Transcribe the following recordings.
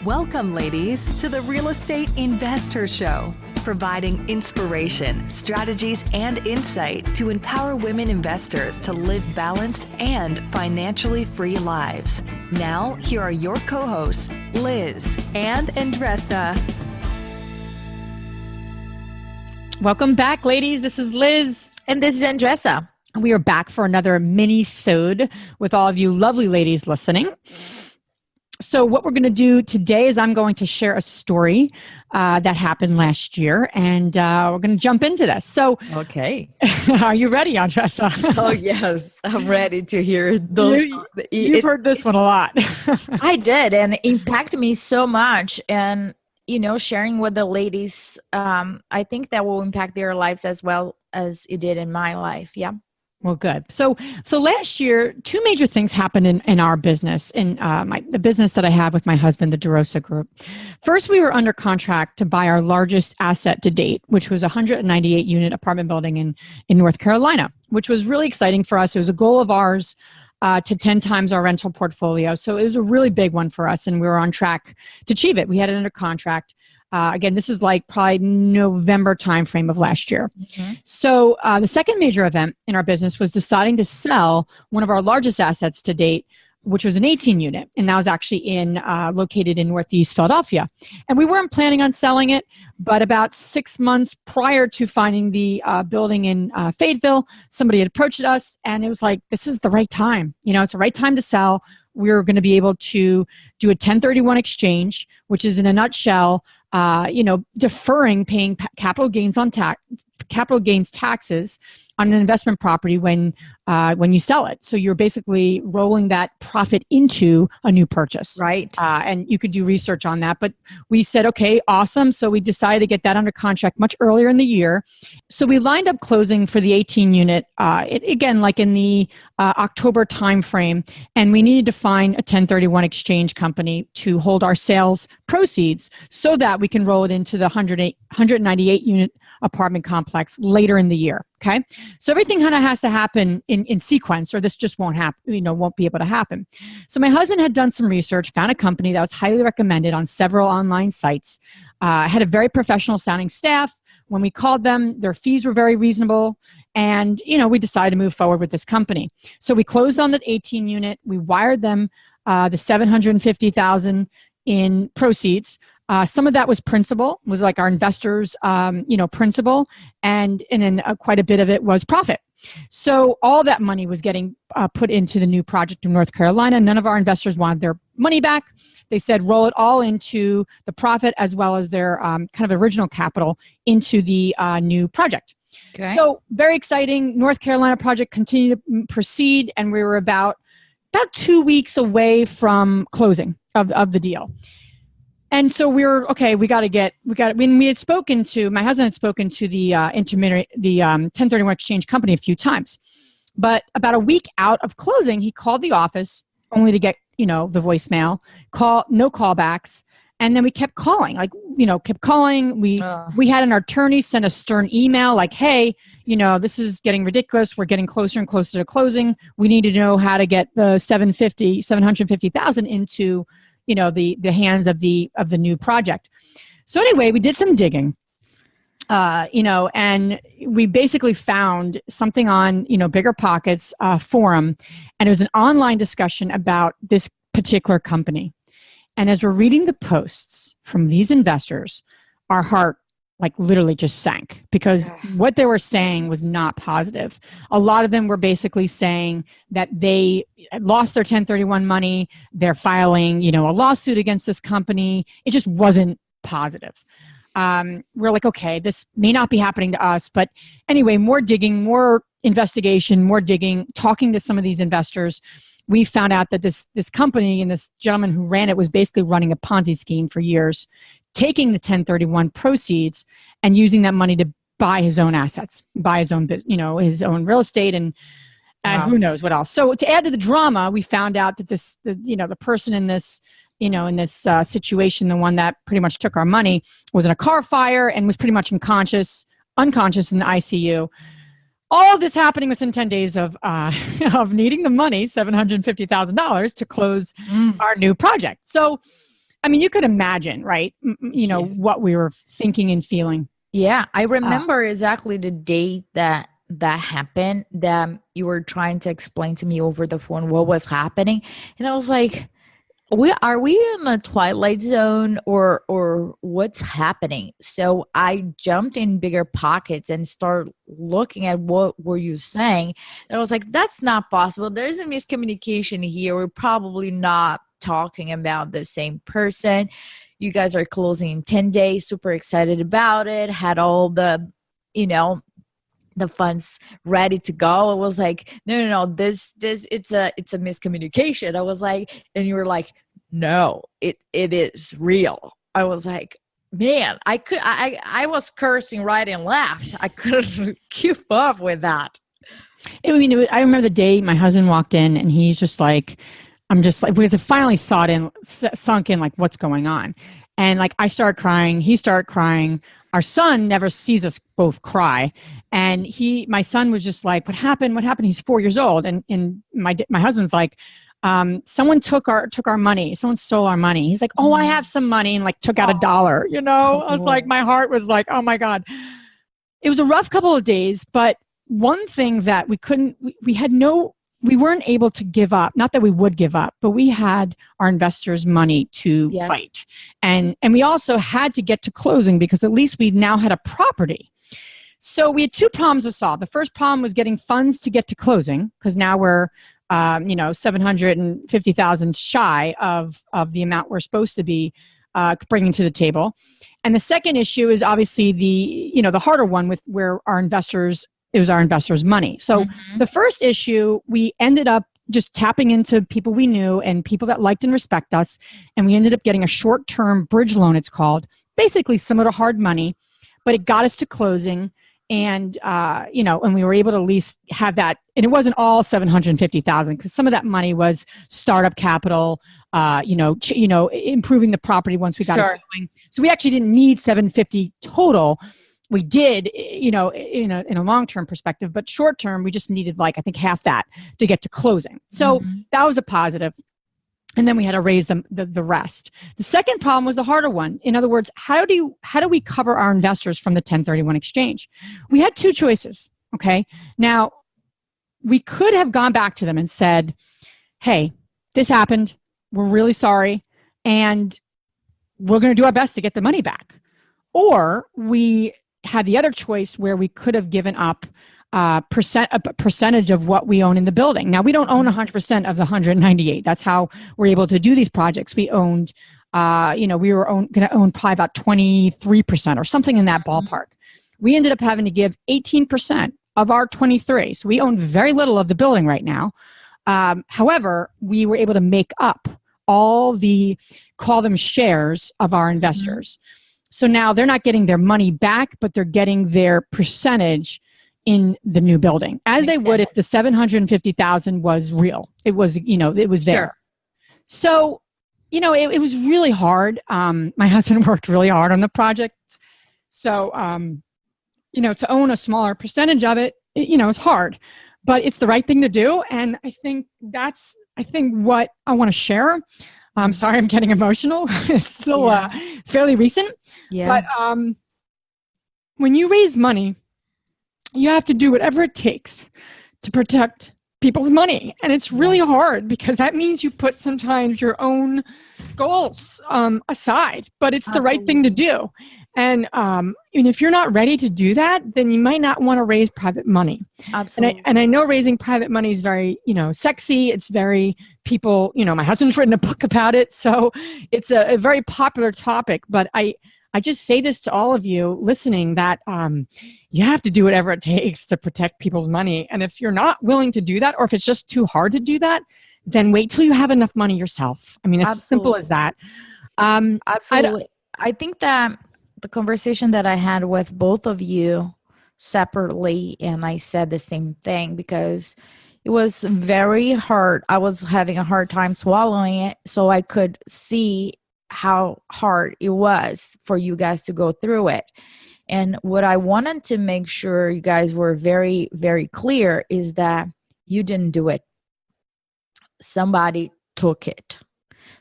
Welcome, ladies, to the Real Estate InvestHER Show, providing inspiration, strategies, and insight to empower women investors to live balanced and financially free lives. Now, here are your co-hosts, Liz and Andresa. Welcome back, ladies. This is Liz. And this is Andresa. We are back for another mini-sode with all of you lovely ladies listening. So what we're going to do today is I'm going to share a story that happened last year, and we're going to jump into this. So, okay. Are you ready, Andresa? Oh, yes. I'm ready to hear those. You've heard this one a lot. I did, and it impacted me so much. And, you know, sharing with the ladies, I think that will impact their lives as well as it did in my life. Yeah. Well, good. So last year, two major things happened in our business, in the business that I have with my husband, the DeRosa Group. First, we were under contract to buy our largest asset to date, which was a 198-unit apartment building in North Carolina, which was really exciting for us. It was a goal of ours to 10 times our rental portfolio. So it was a really big one for us, and we were on track to achieve it. We had it under contract. Again, this is like probably November timeframe of last year. Mm-hmm. So the second major event in our business was deciding to sell one of our largest assets to date, which was an 18-unit, and that was actually located in Northeast Philadelphia. And we weren't planning on selling it, but about 6 months prior to finding the building in Fayetteville, somebody had approached us, and it was like, this is the right time. You know, it's the right time to sell. We're going to be able to do a 1031 exchange, which is in a nutshell, deferring paying capital gains taxes on an investment property when you sell it. So you're basically rolling that profit into a new purchase. Right. And you could do research on that. But we said, okay, awesome. So we decided to get that under contract much earlier in the year. So we lined up closing for the 18 unit, again, like in the October timeframe. And we needed to find a 1031 exchange company to hold our sales proceeds so that we can roll it into the 198 unit apartment complex later in the year. Okay. So everything kind of has to happen in sequence, or this just won't happen, won't be able to happen. So my husband had done some research, found a company that was highly recommended on several online sites, had a very professional sounding staff. When we called them, their fees were very reasonable. And, we decided to move forward with this company. So we closed on that 18 unit. We wired them the $750,000 in proceeds. Some of that was principal, was like our investors, principal, and then quite a bit of it was profit. So all that money was getting put into the new project in North Carolina. None of our investors wanted their money back. They said roll it all into the profit as well as their kind of original capital into the new project. Okay. So very exciting. North Carolina project continued to proceed, and we were about 2 weeks away from closing of the deal. And so we were, okay, when we had spoken to, my husband had spoken to the 1031 exchange company a few times, but about a week out of closing, he called the office only to get, the voicemail, no callbacks. And then we kept calling, kept calling. We had an attorney send a stern email like, hey, this is getting ridiculous. We're getting closer and closer to closing. We need to know how to get the $750,000 into the hands of the new project. So anyway, we did some digging, and we basically found something on, Bigger Pockets forum, and it was an online discussion about this particular company. And as we're reading the posts from these investors, our heart literally just sank, because what they were saying was not positive. A lot of them were basically saying that they lost their 1031 money. They're filing, a lawsuit against this company. It just wasn't positive. We're like, okay, this may not be happening to us. But anyway, more digging, more investigation, more digging, talking to some of these investors. We found out that this company and this gentleman who ran it was basically running a Ponzi scheme for years, taking the 1031 proceeds and using that money to buy his own assets, buy his own, his own real estate, and who knows what else. So to add to the drama, we found out that the person in this, situation, the one that pretty much took our money, was in a car fire and was pretty much unconscious in the ICU. All of this happening within 10 days of needing the money, $750,000, to close our new project. So I mean, you could imagine, right? You know, what we were thinking and feeling. Yeah, I remember exactly the day that happened, that you were trying to explain to me over the phone what was happening. And I was like, we in a twilight zone, or what's happening? So I jumped in bigger pockets and started looking at what were you saying. And I was like, that's not possible. There's a miscommunication here. We're probably not talking about the same person. You guys are closing in 10 days, super excited about it, had all the, the funds ready to go. I was like, no, this it's a miscommunication. I was like, and you were like, no, it is real. I was like, man, I was cursing right and left. I couldn't keep up with that. I I remember the day my husband walked in and he's just like, I'm just like, because it finally sunk in, like, what's going on. And like, I started crying, he started crying. Our son never sees us both cry. And my son was just like, what happened? What happened? He's 4 years old. And my husband's like, someone took our money. Someone stole our money. He's like, oh, I have some money, and like took out $1, I was like, my heart was like, oh my God. It was a rough couple of days, but one thing that we weren't able to give up, not that we would give up, but we had our investors' money to fight. And we also had to get to closing because at least we now had a property. So we had two problems to solve. The first problem was getting funds to get to closing, because now we're, 750,000 shy of the amount we're supposed to be bringing to the table. And the second issue is obviously the harder one, with where it was our investors' money. So the first issue, we ended up just tapping into people we knew and people that liked and respect us. And we ended up getting a short-term bridge loan, it's called, basically similar to hard money, but it got us to closing. And, and we were able to at least have that. And it wasn't all 750,000, because some of that money was startup capital, improving the property once we got it going. So we actually didn't need 750 total. We did, in a long-term perspective, but short-term, we just needed I think half that to get to closing. So that was a positive. And then we had to raise the rest. The second problem was the harder one. In other words, how do we cover our investors from the 1031 exchange? We had two choices. Okay. Now, we could have gone back to them and said, hey, this happened. We're really sorry. And we're going to do our best to get the money back. Or we had the other choice where we could have given up a percentage of what we own in the building. Now, we don't own 100% of the 198. That's how we're able to do these projects. We owned, we were going to own probably about 23% or something in that ballpark. We ended up having to give 18% of our 23. So we own very little of the building right now. However, we were able to make up all call them shares of our investors. So now they're not getting their money back, but they're getting their percentage in the new building, as they would if the 750,000 was real. It was, it was there. Sure. So, it was really hard. My husband worked really hard on the project. So, to own a smaller percentage of it, it's hard, but it's the right thing to do. And I think that's what I want to share. I'm sorry, I'm getting emotional. It's still fairly recent. Yeah. But when you raise money, you have to do whatever it takes to protect people's money. And it's really hard, because that means you put sometimes your own goals aside, but it's the right thing to do. And if you're not ready to do that, then you might not want to raise private money. Absolutely. And I know raising private money is very, sexy. It's very people, my husband's written a book about it. So it's a very popular topic. But I just say this to all of you listening, that you have to do whatever it takes to protect people's money. And if you're not willing to do that, or if it's just too hard to do that, then wait till you have enough money yourself. I mean, it's as simple as that. Absolutely. I think that the conversation that I had with both of you separately, and I said the same thing, because it was very hard. I was having a hard time swallowing it, so I could see how hard it was for you guys to go through it. And what I wanted to make sure you guys were very, very clear is that you didn't do it. Somebody took it.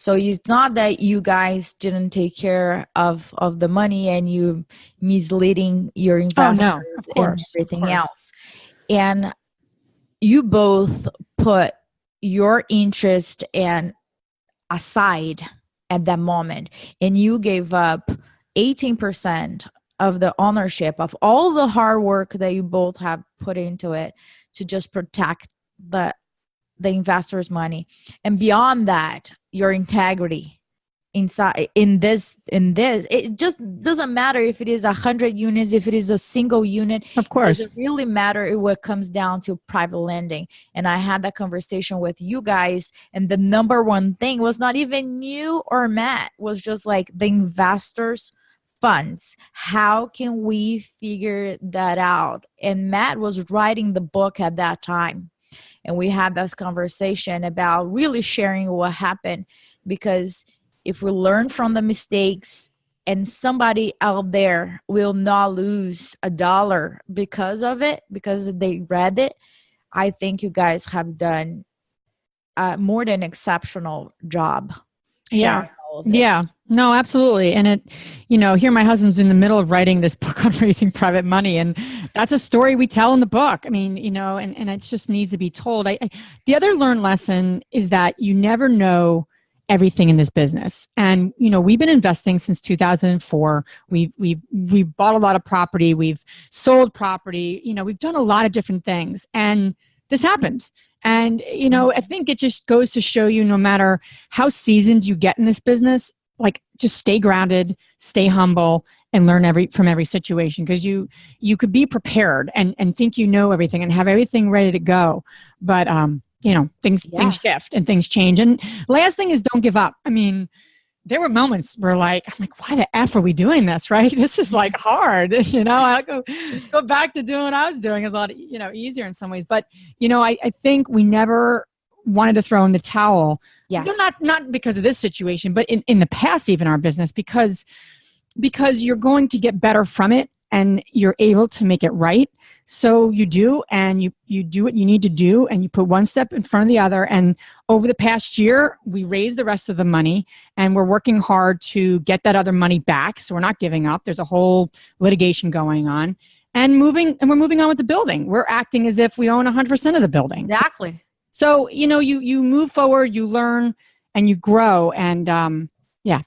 So it's not that you guys didn't take care of the money and you misleading your investors of course, and everything else. And you both put your interest and aside at that moment, and you gave up 18% of the ownership of all the hard work that you both have put into it to just protect the investor's money. And beyond that, your integrity inside in this it just doesn't matter if it is 100 units, if it is a single unit. Of course, it doesn't really matter what comes down to private lending. And I had that conversation with you guys, and the number one thing was not even you or Matt, was just like the investors funds. How can we figure that out? And Matt was writing the book at that time, and we had this conversation about really sharing what happened, because if we learn from the mistakes and somebody out there will not lose $1 because of it, because they read it, I think you guys have done more than exceptional job. Yeah. No, absolutely. And it, here my husband's in the middle of writing this book on raising private money. And that's a story we tell in the book. I mean, and it just needs to be told. The other learned lesson is that you never know everything in this business. And, we've been investing since 2004. We've bought a lot of property. We've sold property. We've done a lot of different things. And this happened. And, I think it just goes to show you, no matter how seasoned you get in this business, like, just stay grounded, stay humble, and learn from every situation. Because you could be prepared and think you know everything and have everything ready to go. But, things shift and things change. And last thing is, don't give up. I mean, there were moments where I'm like, why the F are we doing this, right? This is like hard, I go back to doing what I was doing. Is a lot, easier in some ways. But, I think we never wanted to throw in the towel. Yes. So not because of this situation, but in the past, even our business, because you're going to get better from it and you're able to make it right. So you do, and you do what you need to do, and you put one step in front of the other. And over the past year, we raised the rest of the money, and we're working hard to get that other money back. So we're not giving up. There's a whole litigation going on, and we're moving on with the building. We're acting as if we own 100% of the building. Exactly. So, you move forward, you learn, and you grow. And,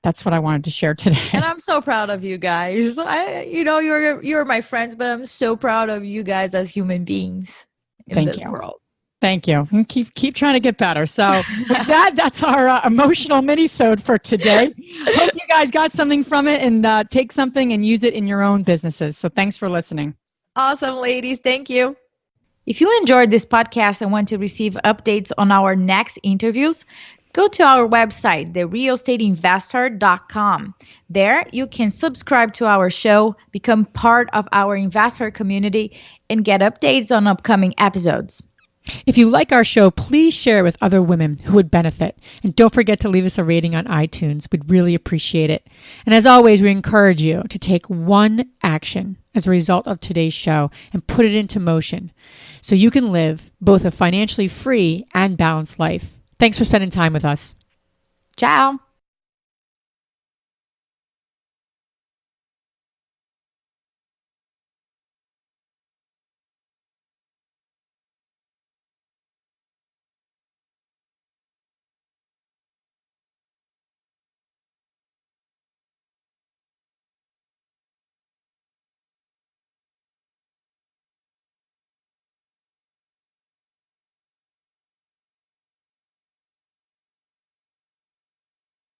that's what I wanted to share today. And I'm so proud of you guys. You're my friends, but I'm so proud of you guys as human beings in this world. Thank you. And keep trying to get better. So with that's our emotional mini-sode for today. Hope you guys got something from it, and take something and use it in your own businesses. So thanks for listening. Awesome, ladies. Thank you. If you enjoyed this podcast and want to receive updates on our next interviews, go to our website, therealestateinvestor.com. There, you can subscribe to our show, become part of our investor community, and get updates on upcoming episodes. If you like our show, please share it with other women who would benefit. And don't forget to leave us a rating on iTunes. We'd really appreciate it. And as always, we encourage you to take one action as a result of today's show and put it into motion so you can live both a financially free and balanced life. Thanks for spending time with us. Ciao.